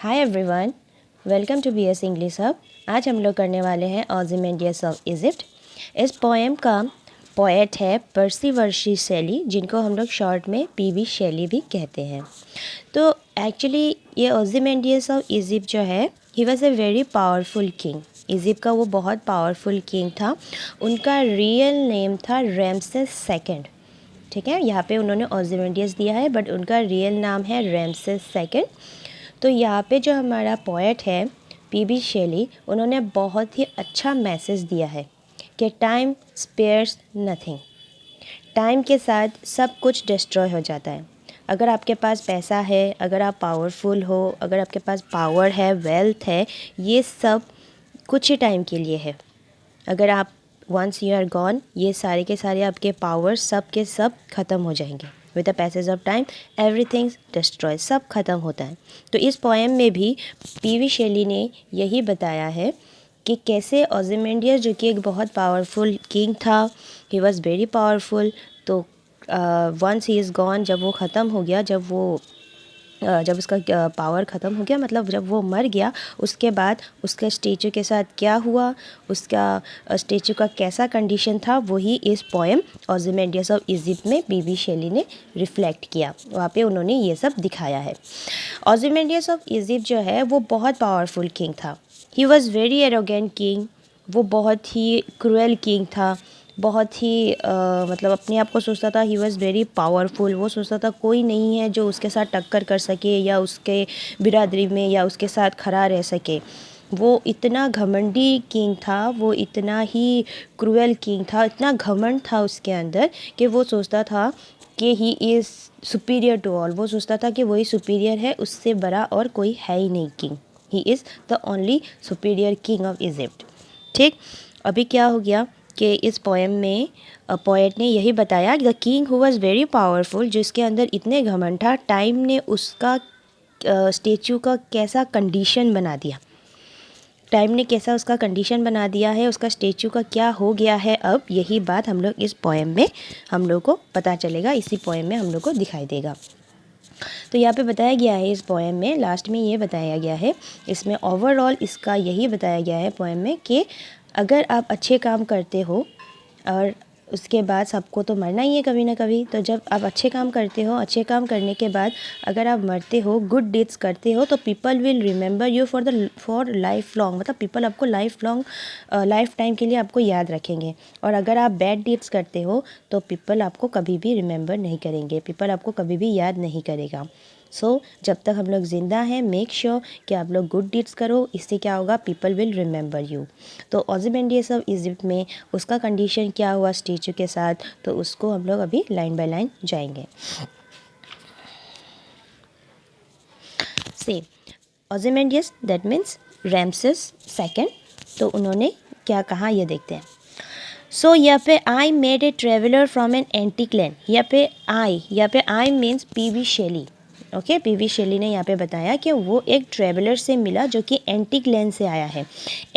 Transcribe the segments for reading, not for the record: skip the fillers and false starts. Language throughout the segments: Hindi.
Hi everyone, welcome to BS English hub. आज हम लोग करने वाले हैं ओzymandias ऑफ इजिप्ट। इस पोएम का पोएट है पर्सी वर्सी शेली, जिनको हम लोग शॉर्ट में पीवी शेली भी कहते हैं। तो एक्चुअली ये ओzymandias ऑफ इजिप्ट जो है, ही was a very powerful king. Egypt का वो बहुत पावरफुल किंग था। उनका रियल नेम था रैमसेस सेकंड। ठीक है, यहाँ पे उन्होंने ओzymandias दिया है बट उनका रियल नाम है रैमसेस सेकंड। तो यहाँ पे जो हमारा पोएट है पीबी शेली, उन्होंने बहुत ही अच्छा मैसेज दिया है कि टाइम स्पेयर्स नथिंग। टाइम के साथ सब कुछ डिस्ट्रॉय हो जाता है। अगर आपके पास पैसा है, अगर आप पावरफुल हो, अगर आपके पास पावर है, वेल्थ है, ये सब कुछ ही टाइम के लिए है। अगर आप वंस यू आर गॉन, ये सारे के सारे आपके पावर सब के सब ख़त्म हो जाएंगे। With the passage of time everything destroy, सब ख़त्म होता है। तो इस पोएम में भी पीवी शेली ने यही बताया है कि कैसे ओzymandias, जो कि एक बहुत पावरफुल किंग था, ही वॉज वेरी पावरफुल, तो वंस ही इज़ गॉन, जब वो ख़त्म हो गया, जब उसका पावर ख़त्म हो गया, मतलब जब वो मर गया, उसके बाद उसके स्टेचू के साथ क्या हुआ, उसका स्टेचू का कैसा कंडीशन था, वही इस पोएम ओzymandias ऑफ इजिप्ट में पीवी शेली ने रिफ्लेक्ट किया। वहाँ पे उन्होंने ये सब दिखाया है। ओzymandias ऑफ इजिप्ट जो है वो बहुत पावरफुल किंग था। He was very arrogant king. वो बहुत ही क्रूएल किंग था। बहुत ही मतलब अपने आप को सोचता था, ही वॉज़ वेरी पावरफुल। वो सोचता था कोई नहीं है जो उसके साथ टक्कर कर सके या उसके बिरादरी में या उसके साथ खड़ा रह सके। वो इतना घमंडी किंग था, वो इतना ही क्रूएल किंग था, इतना घमंड था उसके अंदर कि वो सोचता था कि he is superior to all. वो सोचता था कि वही सुपीरियर है, उससे बड़ा और कोई है ही नहीं king. He is the only superior king of Egypt. ठीक, अभी क्या हो गया कि इस पोएम में पोएट ने यही बताया कि the king who was very powerful, जिसके अंदर इतने घमंड था, टाइम ने उसका स्टेचू का कैसा कंडीशन बना दिया। टाइम ने कैसा उसका कंडीशन बना दिया है, उसका स्टेचू का क्या हो गया है। अब यही बात हम लोग इस पोएम में हम लोग को पता चलेगा, इसी पोएम में हम लोग को दिखाई देगा। तो यहाँ पे बताया गया है इस पोएम में, लास्ट में ये बताया गया है, इसमें ओवरऑल इसका यही बताया गया है पोएम में कि अगर आप अच्छे काम करते हो और उसके बाद सबको तो मरना ही है कभी ना कभी, तो जब आप अच्छे काम करते हो, अच्छे काम करने के बाद अगर आप मरते हो, गुड डीड्स करते हो, तो people will remember you for life long. मतलब पीपल आपको लाइफ टाइम के लिए आपको याद रखेंगे। और अगर आप बैड डीड्स करते हो तो पीपल आपको कभी भी रिमेंबर नहीं करेंगे, पीपल आपको कभी भी याद नहीं करेगा। सो जब तक हम लोग ज़िंदा हैं, मेक श्योर कि आप लोग गुड डीड्स करो, इससे क्या होगा, पीपल विल रिमेंबर यू। तो ओzymandias ऑफ इजिप्ट में उसका कंडीशन क्या हुआ स्टेचू के साथ, तो उसको हम लोग अभी लाइन बाय लाइन जाएंगे। से ओzymandias, दैट मीन्स रैमसेस सेकंड, तो उन्होंने क्या कहा ये देखते हैं। सो यहाँ पे I met a traveller from an antique land. यहाँ पे I means PV Shelley. Okay, PV Shelley ने यहाँ पे बताया कि वो एक ट्रेवलर से मिला जो कि एंटीक लैंड से आया है।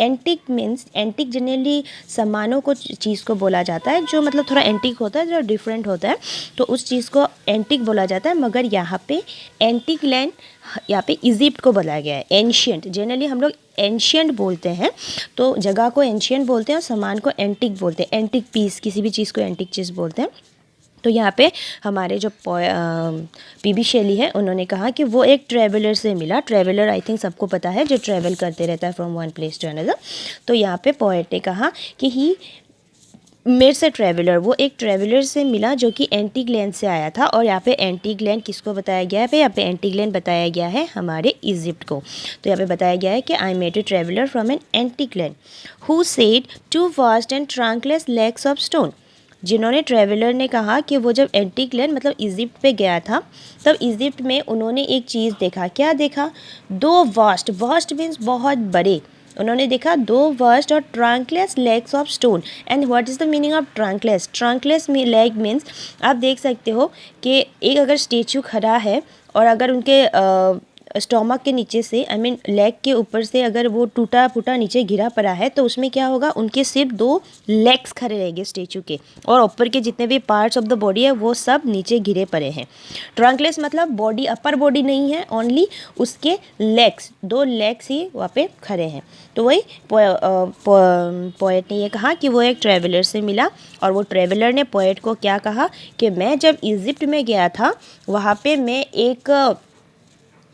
एंटीक मीन्स, एंटीक जनरली सामानों को, चीज़ को बोला जाता है जो मतलब थोड़ा एंटीक होता है, जो डिफरेंट होता है, तो उस चीज़ को एंटीक बोला जाता है। मगर यहाँ पे एंटीक लैंड, यहाँ पे इजिप्ट को बोला गया है। एंशियंट, जनरली हम लोग एंशियंट बोलते हैं, तो जगह को एंशियंट बोलते हैं और सामान को एंटीक बोलते हैं। एंटीक पीस, किसी भी चीज़ को एंटीक चीज़ बोलते हैं। तो यहाँ पे हमारे जो पीबी शेली है, उन्होंने कहा कि वो एक ट्रैवलर से मिला। ट्रैवलर आई थिंक सबको पता है, जो ट्रैवल करते रहता है from one place to another. तो यहाँ पे पोएट ने कहा कि ही मेड से ट्रैवलर, वो एक ट्रैवलर से मिला जो कि एंटीक लैंड से आया था। और यहाँ पे एंटीक लैंड किसको बताया गया है, यहाँ पे एंटीक लैंड बताया गया है हमारे इजिप्ट को। तो यहाँ पे बताया गया है कि I met a traveller from an antique land who said two vast and trunkless legs of stone. जिन्होंने, ट्रैवलर ने कहा कि वो जब एंटीक लैंड मतलब इजिप्ट पे गया था, तब इजिप्ट में उन्होंने एक चीज़ देखा। क्या देखा, दो वास्ट मीन्स बहुत बड़े, उन्होंने देखा दो वास्ट और trunkless legs of stone. And what is the meaning of trunkless? Trunkless leg means, आप देख सकते हो कि एक अगर स्टेचू खड़ा है और अगर उनके स्टोमक के नीचे से लेग के ऊपर से अगर वो टूटा फूटा नीचे गिरा पड़ा है तो उसमें क्या होगा, उनके सिर्फ 2 लेग्स खड़े रहेंगे स्टेचू के, और ऊपर के जितने भी पार्ट्स ऑफ द बॉडी है वो सब नीचे गिरे पड़े हैं। ट्रंकलेस मतलब बॉडी, अपर बॉडी नहीं है, ओनली उसके लेग्स, 2 लेग्स ही वहाँ पे खड़े हैं। तो वही पोएट ने ये कहा कि वो एक ट्रैवलर से मिला, और वो ट्रैवलर ने पोएट को क्या कहा कि मैं जब इजिप्ट में गया था वहाँ पे मैं एक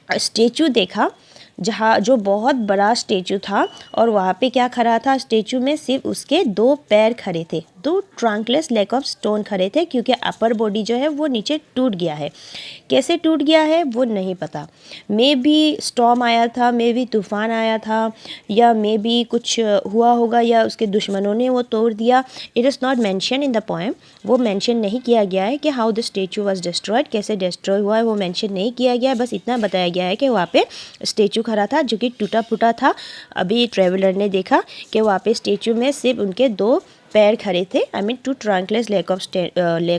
स्टेचू देखा जहाँ जो बहुत बड़ा स्टेचू था, और वहाँ पे क्या खड़ा था, स्टेचू में सिर्फ उसके 2 पैर खड़े थे, 2 ट्रंकलेस लेग ऑफ स्टोन खड़े थे, क्योंकि अपर बॉडी जो है वो नीचे टूट गया है। कैसे टूट गया है वो नहीं पता, मे बी स्टॉर्म आया था, मे बी तूफान आया था, या मे बी कुछ हुआ होगा, या उसके दुश्मनों ने वो तोड़ दिया। It is not mention in the poem, वो मेंशन नहीं किया गया है कि how the statue was destroyed, कैसे डिस्ट्रॉय हुआ है वो मेंशन नहीं किया गया है। बस इतना बताया गया है कि वहाँ पे स्टेचू खड़ा था जो कि टूटा फूटा था। अभी ट्रेवलर ने देखा कि वहाँ पे स्टेचू में सिर्फ उनके 2 पैर खड़े थे, 2 ट्रंकलेस लेग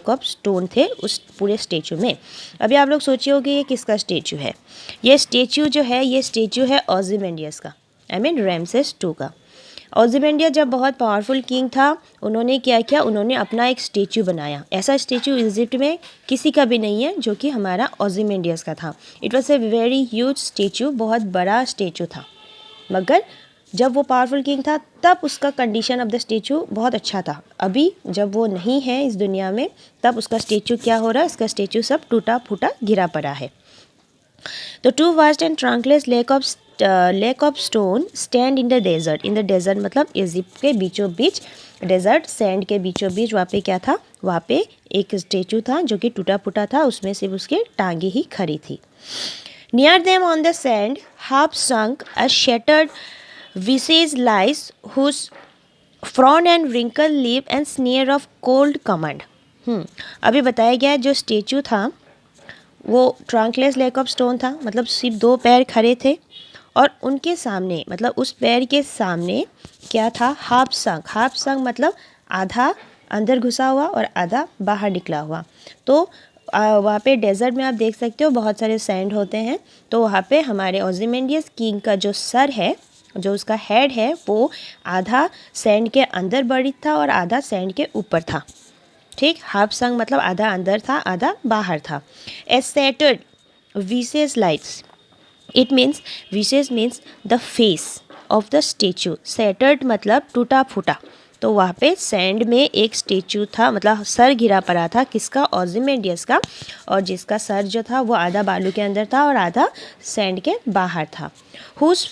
ऑफ स्टोन थे उस पूरे स्टेचू में। अभी आप लोग सोचिए होगे ये किसका स्टेचू है। ये स्टेचू जो है, ये स्टेचू है ओzymandias का, रामसेस 2 का। ओzymandias जब बहुत पावरफुल किंग था, उन्होंने क्या किया, उन्होंने अपना एक स्टेचू बनाया। ऐसा स्टेचू इजिप्ट में किसी का भी नहीं है जो कि हमारा ओzymandias का था। It was a very huge statue, बहुत बड़ा स्टेचू था, मगर जब वो पावरफुल किंग था तब उसका कंडीशन ऑफ द स्टेचू बहुत अच्छा था। अभी जब वो नहीं है इस दुनिया में, तब उसका स्टेचू क्या हो रहा है, इसका स्टेचू सब टूटा फूटा गिरा पड़ा है। तो 2 vast and trunkless leg of stone stand in the desert. In the desert मतलब इजिप्ट के बीचों बीच, डेजर्ट सैंड के बीचों बीच वहाँ पे क्या था, वहाँ पे एक स्टेचू था जो कि टूटा फूटा था, उसमें सिर्फ उसके टांगे ही खड़ी थी। Near them on the sand half sunk a shattered visage lies, whose frown and wrinkle lip and sneer of cold command। अभी बताया गया जो स्टेचू था वो ट्रंकलेस लेग ऑफ स्टोन था, मतलब सिर्फ 2 पैर खड़े थे, और उनके सामने मतलब उस पैर के सामने क्या था, हाफ संक मतलब आधा अंदर घुसा हुआ और आधा बाहर निकला हुआ। तो वहाँ पे डेजर्ट में आप देख सकते हो बहुत सारे सैंड होते हैं, तो वहाँ पे हमारे ओzymandias किंग का जो सर है, जो उसका हेड है, वो आधा सैंड के अंदर बड़ी था और आधा सैंड के ऊपर था। ठीक, हाफ संग मतलब आधा अंदर था आधा बाहर था। ए सैटर्ड विसेस लाइट्स, इट मीन्स विसेस means the face of the statue. Shattered मतलब टूटा फूटा, तो वहाँ पे सैंड में एक स्टेचू था, मतलब सर गिरा पड़ा था, किसका, ओzymandias का, और जिसका सर जो था वो आधा बालू के अंदर था और आधा सैंड के बाहर था। हुज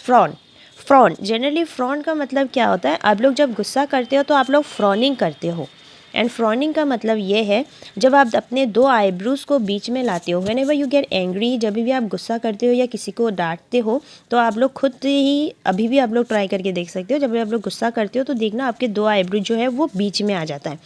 फ्रॉन जनरली फ्रॉन का मतलब क्या होता है, आप लोग जब गुस्सा करते हो तो आप लोग फ्रॉनिंग करते हो, एंड फ्रॉनिंग का मतलब ये है जब आप अपने 2 आईब्रोज को बीच में लाते हो। When ever you get angry, जब भी आप गुस्सा करते हो या किसी को डांटते हो, तो आप लोग खुद ही, अभी भी आप लोग ट्राई करके देख सकते हो, जब भी आप लोग गुस्सा करते हो तो देखना आपके 2 आईब्रो जो है वो बीच में आ जाता है।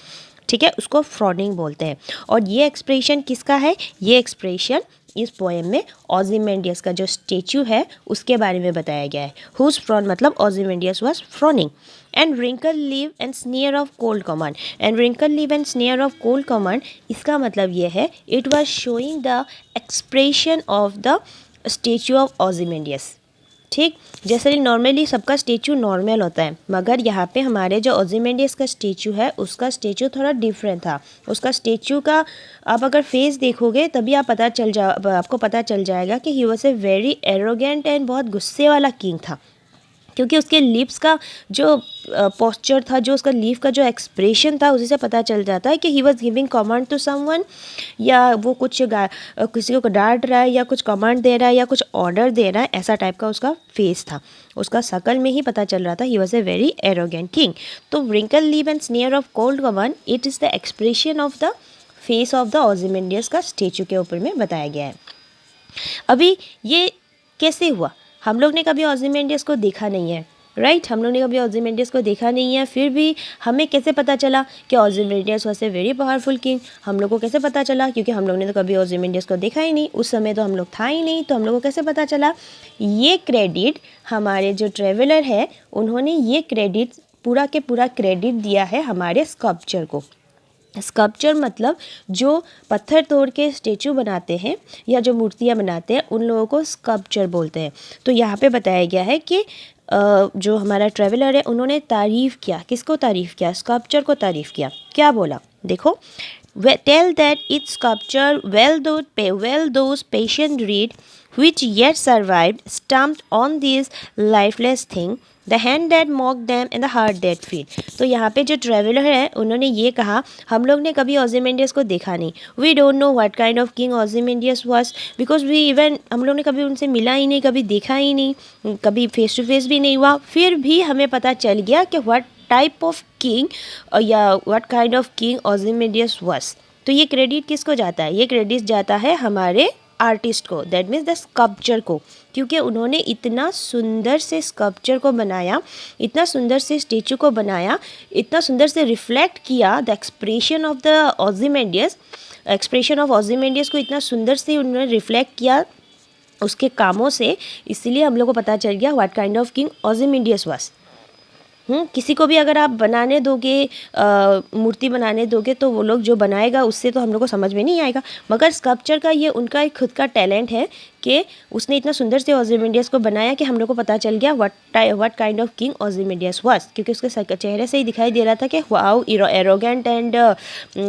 ठीक है, उसको फ्रॉनिंग बोलते हैं। और ये एक्सप्रेशन किसका है, ये एक्सप्रेशन इस पोएम में ओzymandias का जो स्टेचू है उसके बारे में बताया गया है। हुज फ्रॉन मतलब Ozymandias was frowning. And wrinkle live and sneer of cold command, and wrinkle live and sneer of cold command, इसका मतलब ये है it was showing the expression of the statue of ओzymandias। ठीक, जैसे नॉर्मली सबका स्टेचू नॉर्मल होता है, मगर यहाँ पे हमारे जो ओzymandias का स्टेचू है उसका स्टेचू थोड़ा डिफरेंट था। उसका स्टेचू का आप अगर फेस देखोगे तभी आपको पता चल जाएगा कि he was a very arrogant and बहुत गुस्से वाला किंग था, क्योंकि उसके लिप्स का जो पोस्चर था, जो उसका लीफ का जो एक्सप्रेशन था, उसी से पता चल जाता है कि he was giving command to someone, या वो कुछ किसी को डांट रहा है या कुछ कमांड दे रहा है या कुछ ऑर्डर दे रहा है, ऐसा टाइप का उसका फेस था। उसका शकल में ही पता चल रहा था he was a very arrogant king. तो wrinkle lip and sneer of cold command, it is the expression of the face of the Ozymandias का स्टेचू के ऊपर में बताया गया है। अभी ये कैसे हुआ, हम लोग ने कभी ओzymandias को देखा नहीं है, राइट, हम लोग ने कभी ओzymandias को देखा नहीं है, फिर भी हमें कैसे पता चला कि Ozymandias was a very powerful king. हम लोग को कैसे पता चला, क्योंकि हम लोग ने तो कभी ओzymandias को देखा ही नहीं, उस समय तो हम लोग था ही नहीं, तो हम लोग को कैसे पता चला। ये क्रेडिट हमारे जो ट्रेवलर है उन्होंने ये क्रेडिट पूरा के पूरा क्रेडिट दिया है हमारे स्कल्पचर को। स्कल्पचर मतलब जो पत्थर तोड़ के स्टेचू बनाते हैं या जो मूर्तियाँ बनाते हैं उन लोगों को स्कल्पचर बोलते हैं। तो यहाँ पे बताया गया है कि जो हमारा ट्रैवलर है उन्होंने तारीफ़ किया, किसको तारीफ़ किया? स्कल्पचर को तारीफ़ किया। क्या बोला? देखो, tell that its sculpture well those patient reed which yet survived stamped on these lifeless thing the hand that mocked them and the heart that feed। तो यहाँ पे जो ट्रैवलर है उन्होंने ये कहा, हम लोग ने कभी ओzymandias को देखा नहीं, we don't know what kind of king Ozymandias was, because we even हम लोग ने कभी उनसे मिला ही नहीं, कभी देखा ही नहीं, कभी फेस टू फेस भी नहीं हुआ, फिर भी हमें पता चल गया कि व्हाट टाइप ऑफ किंग या what kind of king Ozymandias was. तो ये क्रेडिट किसको जाता है? ये क्रेडिट जाता है हमारे आर्टिस्ट को, दैट मीन्स द स्कल्पचर को, क्योंकि उन्होंने इतना सुंदर से स्कल्पचर को बनाया, इतना सुंदर से स्टेचू को बनाया, इतना सुंदर से रिफ्लेक्ट किया the expression of the Ozymandias, expression of Ozymandias को इतना सुंदर से उन्होंने रिफ्लेक्ट किया उसके कामों से, इसलिए हम लोग को पता चल गया what kind of king Ozymandias was. किसी को भी अगर आप बनाने दोगे, मूर्ति बनाने दोगे, तो वो लोग जो बनाएगा उससे तो हम लोग को समझ में नहीं आएगा, मगर स्कल्पचर का ये उनका एक खुद का टैलेंट है कि उसने इतना सुंदर से ओzymandias को बनाया कि हम लोग को पता चल गया what kind of king Ozymandias was, क्योंकि उसके चेहरे से ही दिखाई दे रहा था कि वाओ एरोगेंट एंड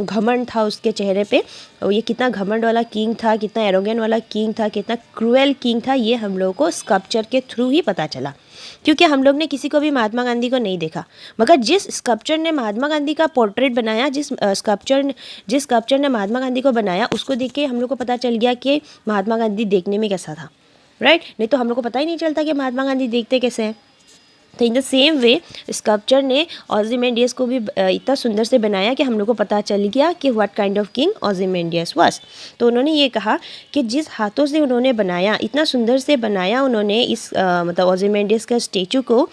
घमंड था उसके चेहरे पे, और ये कितना घमंड वाला किंग था, कितना एरोगेंट वाला किंग था, कितना क्रूएल किंग था, ये हम लोगों को स्कल्पचर के थ्रू ही पता चला। क्योंकि हम लोग ने किसी को भी महात्मा गांधी को नहीं देखा, मगर जिस स्कल्पचर ने महात्मा गांधी का पोर्ट्रेट बनाया, जिस स्कल्पचर ने महात्मा गांधी को बनाया, उसको देख के हम लोग को पता चल गया कि महात्मा गांधी देखने में कैसा था, राइट? नहीं तो हम लोग को पता ही नहीं चलता कि महात्मा गांधी देखते कैसे हैं। तो in the same way sculpture ने ओzymandias को भी इतना सुंदर से बनाया कि हम लोग को पता चल गया कि what kind of king Ozymandias was. तो उन्होंने ये कहा कि जिस हाथों से उन्होंने बनाया, इतना सुंदर से बनाया उन्होंने इस मतलब ओzymandias का स्टेचू को,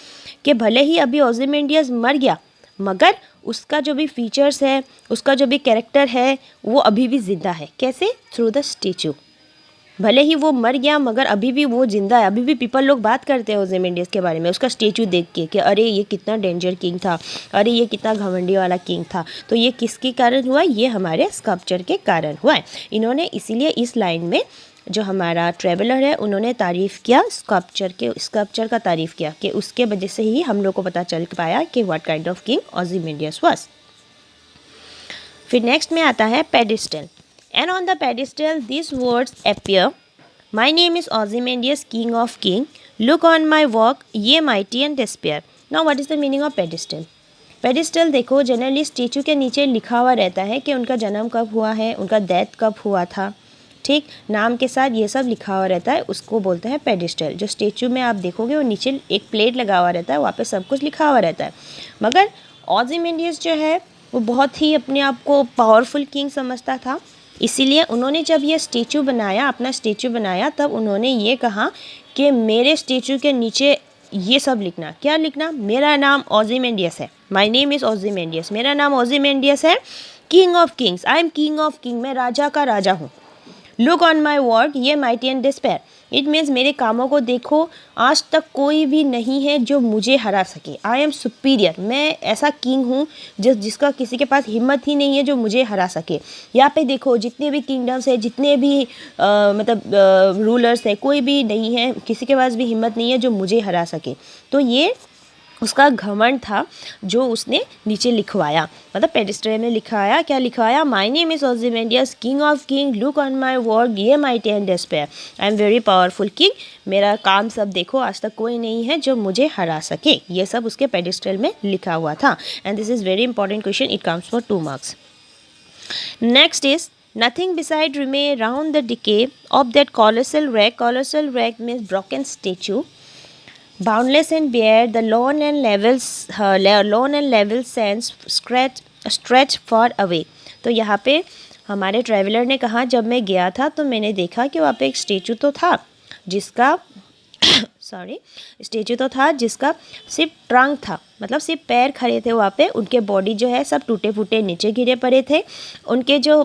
कि भले ही अभी ओzymandias मर गया, मगर उसका जो भी फीचर्स है, उसका जो भी कैरेक्टर है, वो अभी भी ज़िंदा है। कैसे? Through the statue. भले ही वो मर गया मगर अभी भी वो जिंदा है, अभी भी पीपल लोग बात करते हैं ओzymandias के बारे में, उसका स्टेचू देख के कि अरे ये कितना डेंजर किंग था, अरे ये कितना घमंडी वाला किंग था। तो ये किसके कारण हुआ? ये हमारे स्कल्पचर के कारण हुआ है। इन्होंने इसीलिए इस लाइन में जो हमारा ट्रैवलर है उन्होंने तारीफ़ किया स्कल्पचर का तारीफ़ किया, कि उसके वजह से ही हम लोग को पता चल पाया कि what kind of king Ozymandias was. फिर नेक्स्ट में आता है pedestal. And on the pedestal these words appear, My name is Ozymandias, king of king. Look on my work, ye mighty and despair. Now what is the meaning of pedestal? Pedestal देखो, जनरली स्टेचू के नीचे लिखा हुआ रहता है कि उनका जन्म कब हुआ है, उनका डेथ कब हुआ था, ठीक, नाम के साथ ये सब लिखा हुआ रहता है, उसको बोलते हैं पेडिस्टल। जो स्टेचू में आप देखोगे वो नीचे एक प्लेट लगा हुआ रहता है, वहाँ पे सब कुछ लिखा हुआ रहता है। मगर ओzymandias जो है वो बहुत ही अपने आप को पावरफुल किंग समझता था, इसीलिए उन्होंने जब ये स्टेचू बनाया, अपना स्टेचू बनाया, तब उन्होंने ये कहा कि मेरे स्टेचू के नीचे ये सब लिखना। क्या लिखना? मेरा नाम ओzymandias है, माई नेम इज़ ओzymandias, मेरा नाम ओzymandias है, king of Kings, I am king of king, मैं राजा का राजा हूँ। Look on my work, ye mighty and despair, it means मेरे कामों को देखो, आज तक कोई भी नहीं है जो मुझे हरा सके। आई एम सुपीरियर, मैं ऐसा किंग हूँ जिसका किसी के पास हिम्मत ही नहीं है जो मुझे हरा सके। यहाँ पे देखो जितने भी किंगडम्स है, जितने भी रूलर्स है, कोई भी नहीं है, किसी के पास भी हिम्मत नहीं है जो मुझे हरा सके। तो ये उसका घमंड था जो उसने नीचे लिखवाया, मतलब पेडिस्टल में लिखवाया। क्या लिखवाया? My name is Ozymandias, king of king, look on my work, ye mighty and despair, I am very powerful king, मेरा काम सब देखो, आज तक कोई नहीं है जो मुझे हरा सके। ये सब उसके पेडिस्टल में लिखा हुआ था। And this is very important question, it comes for 2 marks. Next is nothing beside remain round the decay of that colossal wreck. Colossal wreck means broken statue. Boundless and bare, the lone and level sands stretch far away. तो यहाँ पे हमारे ट्रैवलर ने कहा, जब मैं गया था तो मैंने देखा कि वहाँ पे एक स्टेचू तो था जिसका स्टेचू तो था जिसका सिर्फ ट्रंक था, मतलब सिर्फ पैर खड़े थे वहाँ पे, उनके बॉडी जो है सब टूटे फूटे नीचे गिरे पड़े थे, उनके जो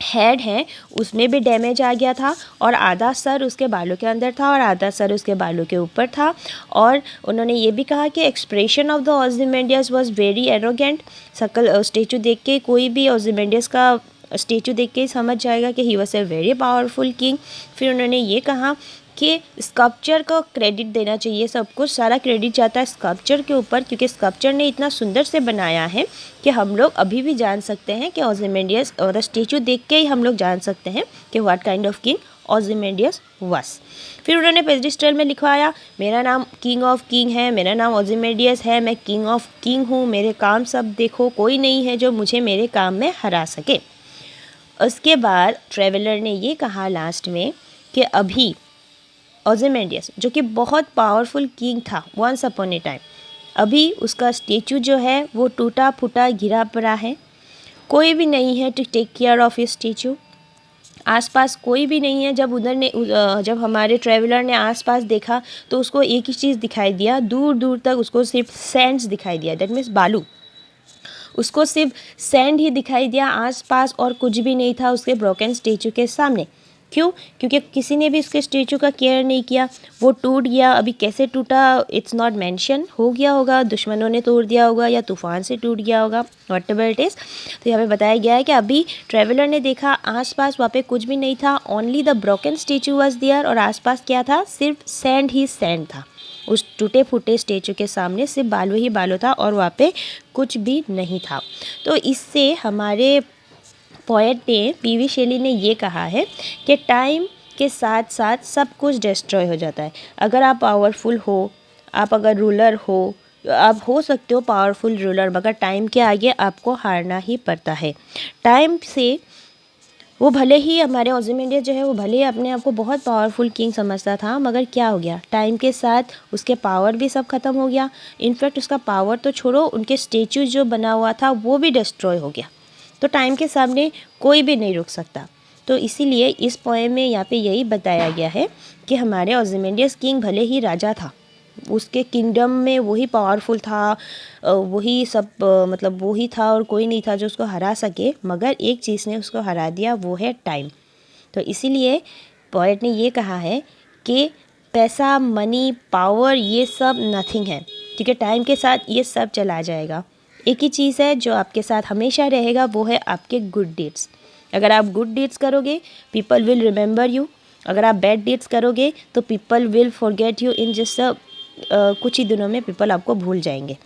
हेड है उसमें भी डैमेज आ गया था और आधा सर उसके बालों के अंदर था और आधा सर उसके बालों के ऊपर था। और उन्होंने ये भी कहा कि expression of the Ozymandias was very arrogant. सकल स्टेचू देख के कोई भी ओzymandias का स्टेचू देख के ही समझ जाएगा कि he was a very powerful king. फिर उन्होंने ये कहा कि स्कल्पचर को क्रेडिट देना चाहिए, सब कुछ सारा क्रेडिट जाता है स्कल्पचर के ऊपर, क्योंकि स्कल्पचर ने इतना सुंदर से बनाया है कि हम लोग अभी भी जान सकते हैं कि ओzymandias और स्टेचू देख के ही हम लोग जान सकते हैं कि what kind of king Ozymandias was. फिर उन्होंने पेडिस्टल में लिखवाया, मेरा नाम किंग ऑफ किंग है, मेरा नाम ओzymandias है, मैं किंग ऑफ किंग हूँ, मेरे काम सब देखो, कोई नहीं है जो मुझे मेरे काम में हरा सके। उसके बाद ट्रेवलर ने ये कहा लास्ट में कि अभी ओzymandias जो कि बहुत पावरफुल किंग था वंस अपॉन ए टाइम, अभी उसका स्टेचू जो है वो टूटा फूटा गिरा पड़ा है, कोई भी नहीं है to take care of his statue, आसपास कोई भी नहीं है। जब हमारे ट्रैवलर ने आसपास देखा तो उसको एक ही चीज़ दिखाई दिया, दूर दूर तक उसको सिर्फ सैंड्स दिखाई दिया, दैट मीन्स बालू, उसको सिर्फ सैंड ही दिखाई दिया, आसपास और कुछ भी नहीं था उसके ब्रोकन स्टेचू के सामने। क्यों? क्योंकि किसी ने भी उसके स्टेचू का केयर नहीं किया, वो टूट गया। अभी कैसे टूटा इट्स नॉट मेंशन, हो गया होगा, दुश्मनों ने तोड़ दिया होगा या तूफान से टूट गया होगा, व्हाटएवर इट इज़। तो यहाँ पे बताया गया है कि अभी ट्रैवलर ने देखा आसपास वहाँ पे कुछ भी नहीं था, only the broken statue was there, और आसपास क्या था, सिर्फ सैंड ही सैंड था। उस टूटे फूटे स्टेचू के सामने सिर्फ बालू ही बालू था और वहाँ पे कुछ भी नहीं था। तो इससे हमारे पोएट ने पीवी शेली ने ये कहा है कि टाइम के साथ साथ सब कुछ डिस्ट्रॉय हो जाता है। अगर आप पावरफुल हो, आप अगर रूलर हो, आप हो सकते हो पावरफुल रूलर, मगर टाइम के आगे आपको हारना ही पड़ता है। टाइम से वो भले ही हमारे ओzymandias जो है वो भले ही अपने आप को बहुत पावरफुल किंग समझता था, मगर क्या हो गया, टाइम के साथ उसके पावर भी सब ख़त्म हो गया। इनफैक्ट उसका पावर तो छोड़ो, उनके स्टेचू जो बना हुआ था वो भी डिस्ट्रॉय हो गया। तो टाइम के सामने कोई भी नहीं रुक सकता। तो इसीलिए इस पोएम में यहाँ पे यही बताया गया है कि हमारे ओzymandias किंग भले ही राजा था, उसके किंगडम में वही पावरफुल था, वही सब मतलब वही था और कोई नहीं था जो उसको हरा सके, मगर एक चीज़ ने उसको हरा दिया, वो है टाइम। तो इसीलिए पोएट ने ये कहा है कि पैसा, मनी, पावर ये सब नथिंग है, क्योंकि टाइम के साथ ये सब चला जाएगा। एक ही चीज़ है जो आपके साथ हमेशा रहेगा, वो है आपके गुड डीड्स। अगर आप गुड डीड्स करोगे पीपल विल रिमेंबर यू, अगर आप बैड डीड्स करोगे तो people will forget you in just कुछ ही दिनों में पीपल आपको भूल जाएंगे।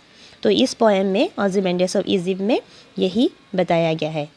तो इस पोएम में ओzymandias ऑफ इजिप्ट में यही बताया गया है।